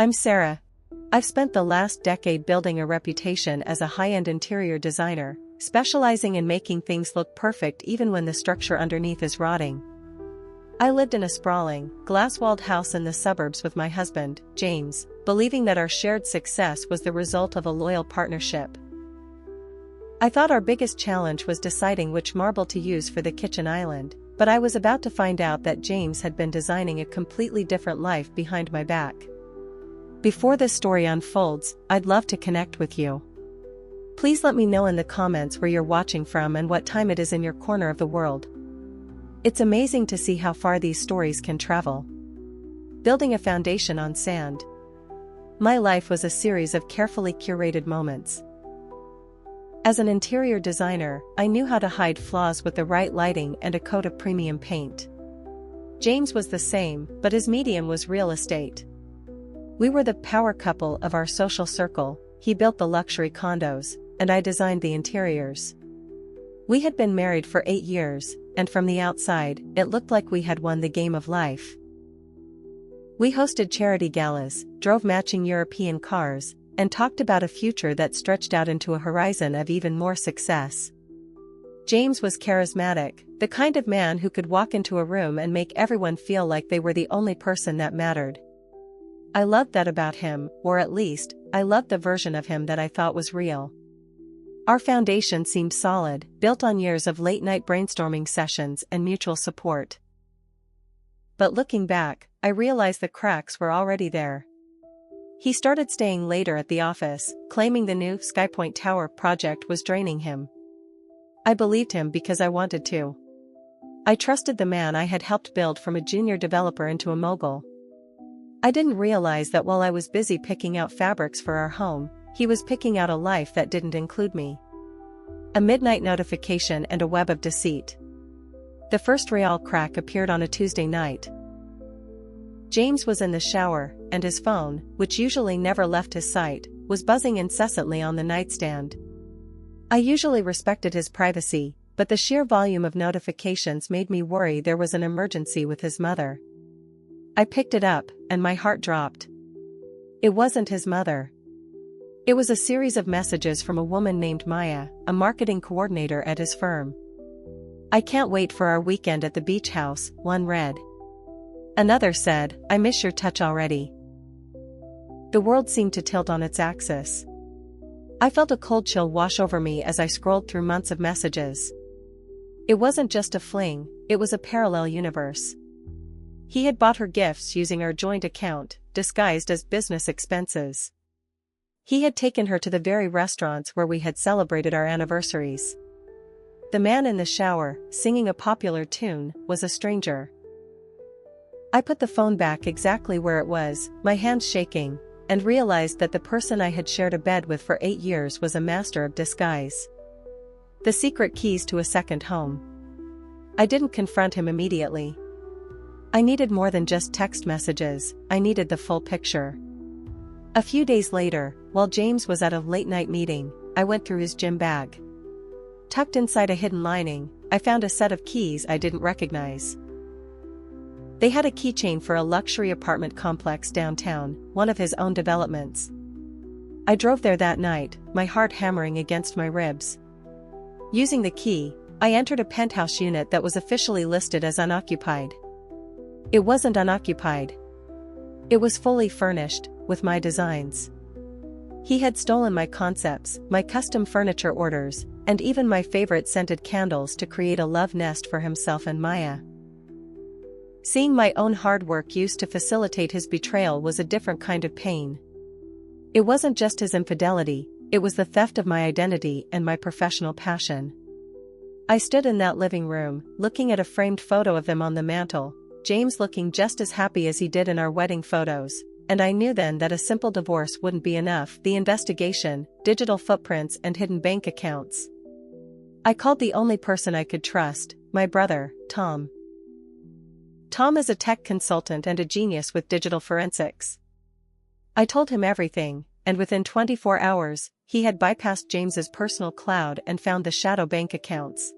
I'm Sarah. I've spent the last decade building a reputation as a high-end interior designer, specializing in making things look perfect even when the structure underneath is rotting. I lived in a sprawling, glass-walled house in the suburbs with my husband, James, believing that our shared success was the result of a loyal partnership. I thought our biggest challenge was deciding which marble to use for the kitchen island, but I was about to find out that James had been designing a completely different life behind my back. Before this story unfolds, I'd love to connect with you. Please let me know in the comments where you're watching from and what time it is in your corner of the world. It's amazing to see how far these stories can travel. Building a foundation on sand. My life was a series of carefully curated moments. As an interior designer, I knew how to hide flaws with the right lighting and a coat of premium paint. James was the same, but his medium was real estate. We were the power couple of our social circle. He built the luxury condos, and I designed the interiors. We had been married for 8 years, and from the outside, it looked like we had won the game of life. We hosted charity galas, drove matching European cars, and talked about a future that stretched out into a horizon of even more success. James was charismatic, the kind of man who could walk into a room and make everyone feel like they were the only person that mattered. I loved that about him, or at least, I loved the version of him that I thought was real. Our foundation seemed solid, built on years of late-night brainstorming sessions and mutual support. But looking back, I realized the cracks were already there. He started staying later at the office, claiming the new Skypoint Tower project was draining him. I believed him because I wanted to. I trusted the man I had helped build from a junior developer into a mogul. I didn't realize that while I was busy picking out fabrics for our home, he was picking out a life that didn't include me. A midnight notification and a web of deceit. The first real crack appeared on a Tuesday night. James was in the shower, and his phone, which usually never left his sight, was buzzing incessantly on the nightstand. I usually respected his privacy, but the sheer volume of notifications made me worry there was an emergency with his mother. I picked it up, and my heart dropped. It wasn't his mother. It was a series of messages from a woman named Maya, a marketing coordinator at his firm. "I can't wait for our weekend at the beach house," one read. Another said, "I miss your touch already." The world seemed to tilt on its axis. I felt a cold chill wash over me as I scrolled through months of messages. It wasn't just a fling, it was a parallel universe. He had bought her gifts using our joint account, disguised as business expenses. He had taken her to the very restaurants where we had celebrated our anniversaries. The man in the shower, singing a popular tune, was a stranger. I put the phone back exactly where it was, my hands shaking, and realized that the person I had shared a bed with for 8 years was a master of disguise. The secret keys to a second home. I didn't confront him immediately. I needed more than just text messages, I needed the full picture. A few days later, while James was at a late-night meeting, I went through his gym bag. Tucked inside a hidden lining, I found a set of keys I didn't recognize. They had a keychain for a luxury apartment complex downtown, one of his own developments. I drove there that night, my heart hammering against my ribs. Using the key, I entered a penthouse unit that was officially listed as unoccupied. It wasn't unoccupied. It was fully furnished, with my designs. He had stolen my concepts, my custom furniture orders, and even my favorite scented candles to create a love nest for himself and Maya. Seeing my own hard work used to facilitate his betrayal was a different kind of pain. It wasn't just his infidelity, it was the theft of my identity and my professional passion. I stood in that living room, looking at a framed photo of them on the mantel, James looking just as happy as he did in our wedding photos, and I knew then that a simple divorce wouldn't be enough. The investigation, digital footprints and hidden bank accounts. I called the only person I could trust, my brother, Tom. Tom is a tech consultant and a genius with digital forensics. I told him everything, and within 24 hours, he had bypassed James's personal cloud and found the shadow bank accounts.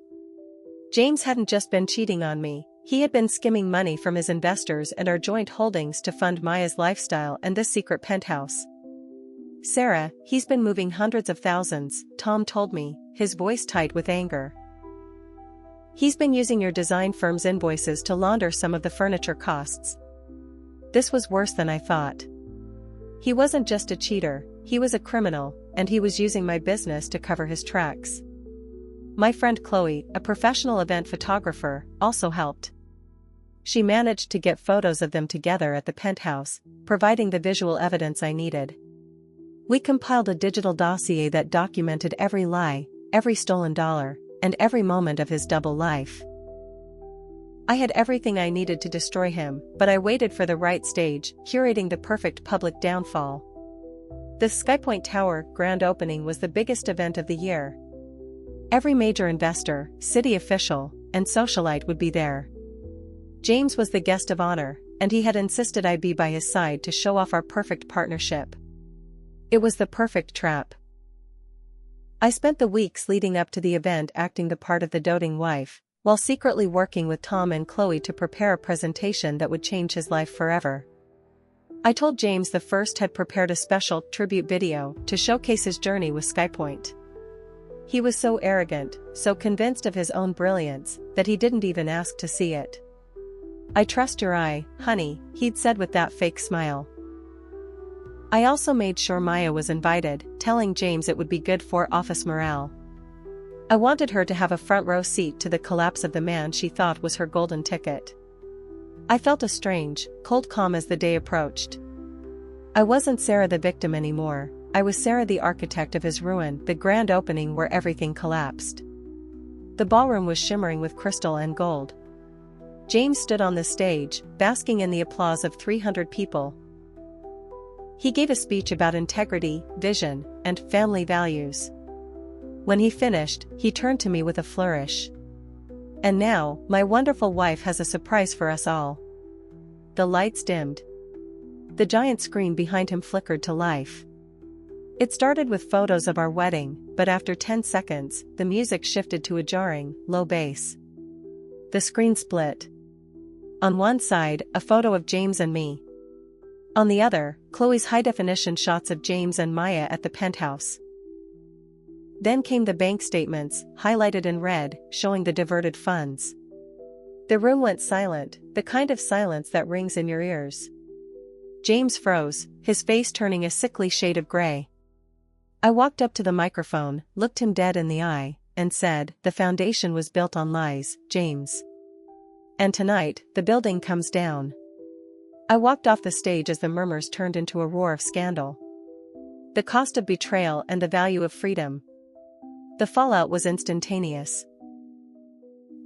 James hadn't just been cheating on me, He had been skimming money from his investors and our joint holdings to fund Maya's lifestyle and this secret penthouse. Sarah, he's been moving hundreds of thousands, Tom told me, his voice tight with anger. He's been using your design firm's invoices to launder some of the furniture costs. This was worse than I thought. He wasn't just a cheater, he was a criminal, and he was using my business to cover his tracks. My friend Chloe, a professional event photographer, also helped. She managed to get photos of them together at the penthouse, providing the visual evidence I needed. We compiled a digital dossier that documented every lie, every stolen dollar, and every moment of his double life. I had everything I needed to destroy him, but I waited for the right stage, curating the perfect public downfall. The Skypoint Tower grand opening was the biggest event of the year. Every major investor, city official, and socialite would be there. James was the guest of honor, and he had insisted I be by his side to show off our perfect partnership. It was the perfect trap. I spent the weeks leading up to the event acting the part of the doting wife, while secretly working with Tom and Chloe to prepare a presentation that would change his life forever. I told James the first had prepared a special tribute video to showcase his journey with Skypoint. He was so arrogant, so convinced of his own brilliance, that he didn't even ask to see it. "I trust your eye, honey," he'd said with that fake smile. I also made sure Maya was invited, telling James it would be good for office morale. I wanted her to have a front row seat to the collapse of the man she thought was her golden ticket. I felt a strange, cold calm as the day approached. I wasn't Sarah the victim anymore, I was Sarah the architect of his ruin, the grand opening where everything collapsed. The ballroom was shimmering with crystal and gold. James stood on the stage, basking in the applause of 300 people. He gave a speech about integrity, vision, and family values. When he finished, he turned to me with a flourish. "And now, my wonderful wife has a surprise for us all." The lights dimmed. The giant screen behind him flickered to life. It started with photos of our wedding, but after 10 seconds, the music shifted to a jarring, low bass. The screen split. On one side, a photo of James and me. On the other, Chloe's high-definition shots of James and Maya at the penthouse. Then came the bank statements, highlighted in red, showing the diverted funds. The room went silent, the kind of silence that rings in your ears. James froze, his face turning a sickly shade of gray. I walked up to the microphone, looked him dead in the eye, and said, "The foundation was built on lies, James. And tonight, the building comes down." I walked off the stage as the murmurs turned into a roar of scandal. The cost of betrayal and the value of freedom. The fallout was instantaneous.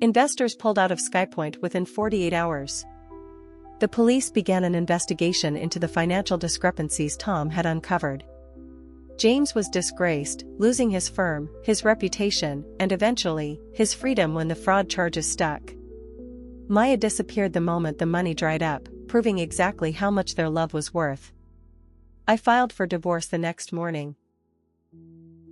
Investors pulled out of Skypoint within 48 hours. The police began an investigation into the financial discrepancies Tom had uncovered. James was disgraced, losing his firm, his reputation, and eventually, his freedom when the fraud charges stuck. Maya disappeared the moment the money dried up, proving exactly how much their love was worth. I filed for divorce the next morning.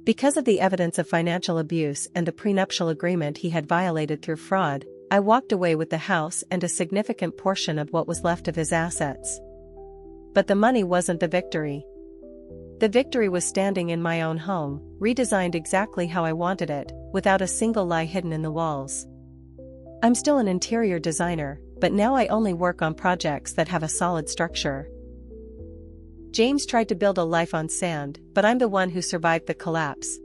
Because of the evidence of financial abuse and the prenuptial agreement he had violated through fraud, I walked away with the house and a significant portion of what was left of his assets. But the money wasn't the victory. The victory was standing in my own home, redesigned exactly how I wanted it, without a single lie hidden in the walls. I'm still an interior designer, but now I only work on projects that have a solid structure. James tried to build a life on sand, but I'm the one who survived the collapse.